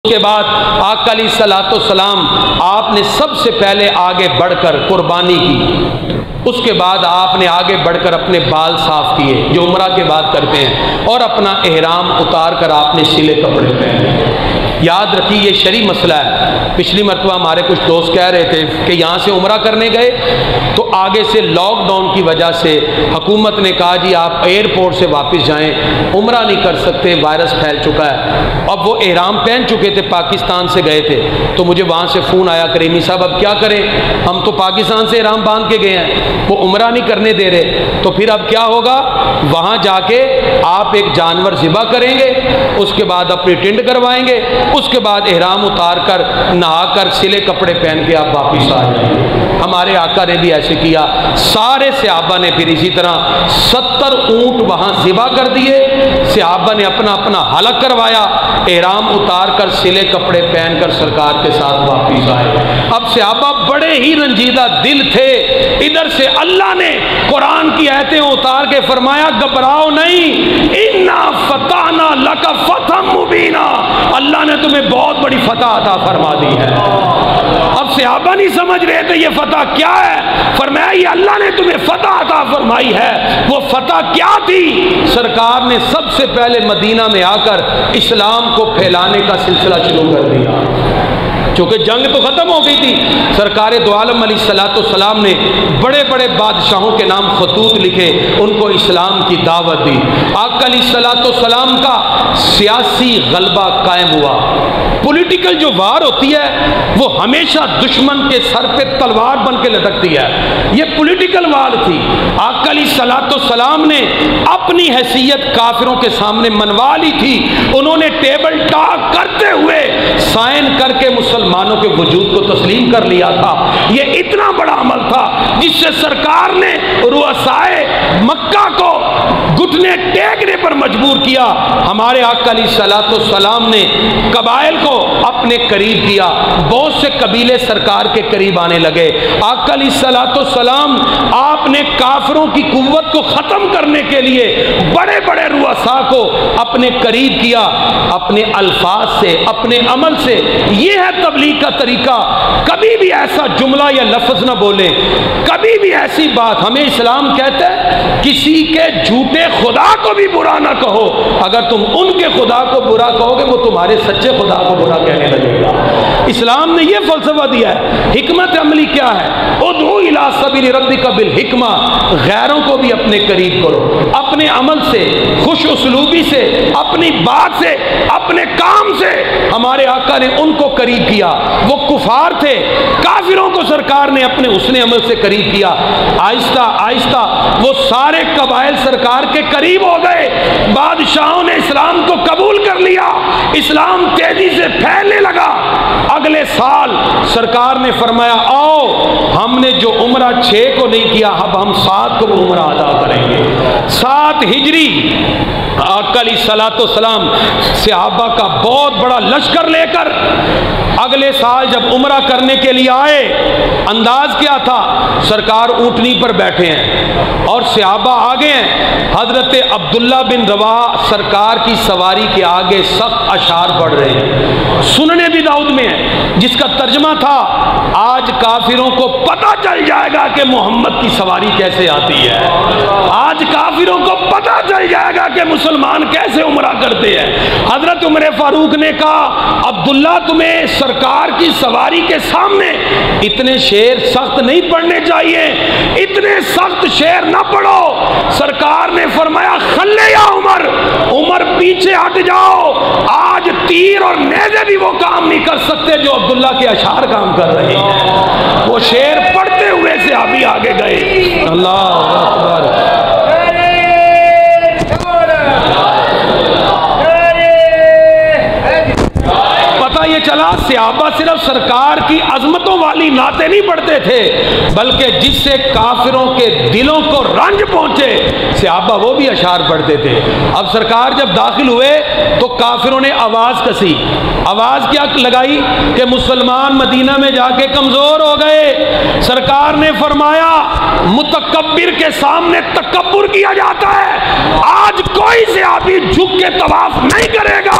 اس کے بعد آقا علیہ الصلوۃ والسلام آپ نے سب سے پہلے آگے بڑھ کر قربانی کی، اس کے بعد آپ نے آگے بڑھ کر اپنے بال صاف کیے جو عمرہ کے بعد کرتے ہیں، اور اپنا احرام اتار کر آپ نے سلے کپڑے پہنے۔ یاد رکھیے یہ شرعی مسئلہ ہے۔ پچھلی مرتبہ ہمارے کچھ دوست کہہ رہے تھے کہ یہاں سے عمرہ کرنے گئے تو آگے سے لاک ڈاؤن کی وجہ سے حکومت نے کہا جی آپ ایئرپورٹ سے واپس جائیں، عمرہ نہیں کر سکتے، وائرس پھیل چکا ہے۔ اب وہ احرام پہن چکے تھے، پاکستان سے گئے تھے، تو مجھے وہاں سے فون آیا کریمی صاحب اب کیا کریں، ہم تو پاکستان سے احرام باندھ کے گئے ہیں، وہ عمرہ نہیں کرنے دے رہے، تو پھر اب کیا ہوگا؟ وہاں جا کے آپ ایک جانور ذبح کریں گے، اس کے بعد اپنی ٹنڈ کروائیں گے، اس کے بعد احرام اتار کر نہا کر سلے کپڑے پہن کے آپ واپس آ جائیں گے۔ ہمارے آقا نے بھی ایسے کیا، سارے صحابہ نے پھر اسی طرح 70 اونٹ وہاں ذبح کر دیے، صحابہ نے اپنا اپنا حلق کروایا، احرام اتار کر سلے کپڑے پہن کر سرکار کے ساتھ واپس آئے۔ اب صحابہ بڑے ہی رنجیدہ دل تھے، ادھر سے اللہ نے قرآن کی آیتیں اتار کے فرمایا گھبراؤ نہیں، انا فتحنا لک فتحا مبینا، اللہ نے تمہیں بہت بڑی فتح عطا فرما دی ہے۔ اب صحابہ نہیں سمجھ رہے تھے یہ فتح کیا ہے، فرمایا یہ اللہ نے تمہیں فتح عطا فرمائی ہے۔ وہ فتح کیا تھی؟ سرکار نے سب سے پہلے مدینہ میں آ کر اسلام کو پھیلانے کا سلسلہ شروع کر دیا، چونکہ جنگ تو ختم ہو گئی تھی۔ سرکار دو عالم علیہ الصلوۃ والسلام نے بڑے بڑے بادشاہوں کے نام خطوط لکھے، ان کو اسلام کی دعوت دی۔ آقا علیہ الصلوۃ والسلام کا سیاسی غلبہ قائم ہوا۔ پولیٹیکل جو وار ہوتی ہے وہ ہمیشہ دشمن کے سر پہ تلوار بن کے لٹکتی ہے، یہ پولیٹیکل وار تھی۔ آقا علیہ الصلوۃ والسلام نے اپنی حیثیت کافروں کے سامنے منوا لی تھی، انہوں نے ٹیبل ٹاک کرتے ہوئے سائن کر کے مسلمانوں کے وجود کو تسلیم کر لیا تھا۔ یہ اتنا بڑا عمل تھا جس سے سرکار نے رؤسائے مکہ کو گھٹنے ٹیکنے پر مجبور کیا۔ ہمارے آقا علیہ الصلوۃ والسلام نے قبائل کو اپنے قریب کیا، بہت سے قبیلے سرکار کے قریب آنے لگے۔ آقا علیہ الصلوۃ والسلام آپ نے کافروں کی قوت کو ختم کرنے کے لیے بڑے بڑے رؤساء کو اپنے قریب کیا، اپنے الفاظ سے، اپنے عمل سے۔ یہ ہے تبلیغ کا طریقہ، کبھی بھی ایسا جملہ یا لفظ نہ بولیں، کبھی بھی ایسی بات۔ ہمیں اسلام کہتا ہے کسی کے جھوٹے خدا کو بھی برا نہ کہو، اگر تم ان کے خدا کو برا کہو گے وہ تمہارے سچے خدا کو برا کہنے لگے گا۔ اسلام نے یہ فلسفہ دیا ہے۔ حکمت عملی کیا ہے؟ ادعو الی سبیل ربک بالحکمہ، غیروں کو بھی اپنے قریب کرو، اپنے عمل سے، خوش اسلوبی سے، اپنی بات سے، اپنے کام سے۔ ہمارے آقا نے ان کو قریب کیا، وہ کفار تھے، کافروں کو سرکار نے اپنے حسن عمل سے قریب کیا۔ آہستہ آہستہ وہ سارے قبائل سرکار کے قریب ہو گئے، بادشاہوں نے اسلام کو قبول کر لیا، اسلام تیزی سے پھیلنے لگا۔ اگلے سال سرکار نے فرمایا آؤ، ہم نے جو عمرہ 6 کو نہیں کیا اب ہم 7 کو وہ عمرہ ادا کریں گے۔ 7 ہجری آقا علیہ الصلوۃ والسلام صحابہ کا بہت بڑا لشکر لے کر اگلے سال جب عمرہ کرنے کے لیے آئے، انداز کیا تھا؟ سرکار اونٹنی پر بیٹھے ہیں اور صحابہ آگے ہیں، حضرت عبداللہ بن رواحہ سرکار کی سواری کے آگے سخت اشعار پڑھ رہے ہیں، سننے بھی داؤد میں ہے، جس کا ترجمہ تھا آج کافروں کو پتہ چل جائے گا کہ محمد کی سواری کیسے آتی ہے، آج کافروں کو پتہ چل جائے گا کہ مسلمان کیسے عمرہ کرتے ہیں۔ حضرت عمر فاروق نے کہا عبداللہ تمہیں سرکار کی سواری کے سامنے اتنے شعر سخت نہیں پڑھنے چاہیے، اتنے سخت شعر نہ پڑھو۔ سرکار نے فرمایا خلے یا عمر، عمر پیچھے ہٹ جاؤ، آج تیر اور نیزے بھی وہ کام نہیں کر سکتے جو عبداللہ کے اشعار کام کر رہے ہیں۔ وہ شعر پڑھتے ہوئے صحابی آگے گئے۔ اللہ اکبر۔ یہ چلا صحابہ صرف سرکار کی عظمتوں والی نعتیں نہیں پڑھتے تھے، بلکہ جس سے کافروں کے دلوں کو رنج پہنچے صحابہ وہ بھی اشعار پڑھتے تھے۔ اب سرکار جب داخل ہوئے تو کافروں نے آواز کسی، آواز کیا لگائی کہ مسلمان مدینہ میں جا کے کمزور ہو گئے۔ سرکار نے فرمایا متکبر کے سامنے تکبر کیا جاتا ہے، آج کوئی صحابی جھک کے طواف نہیں کرے گا،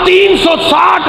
360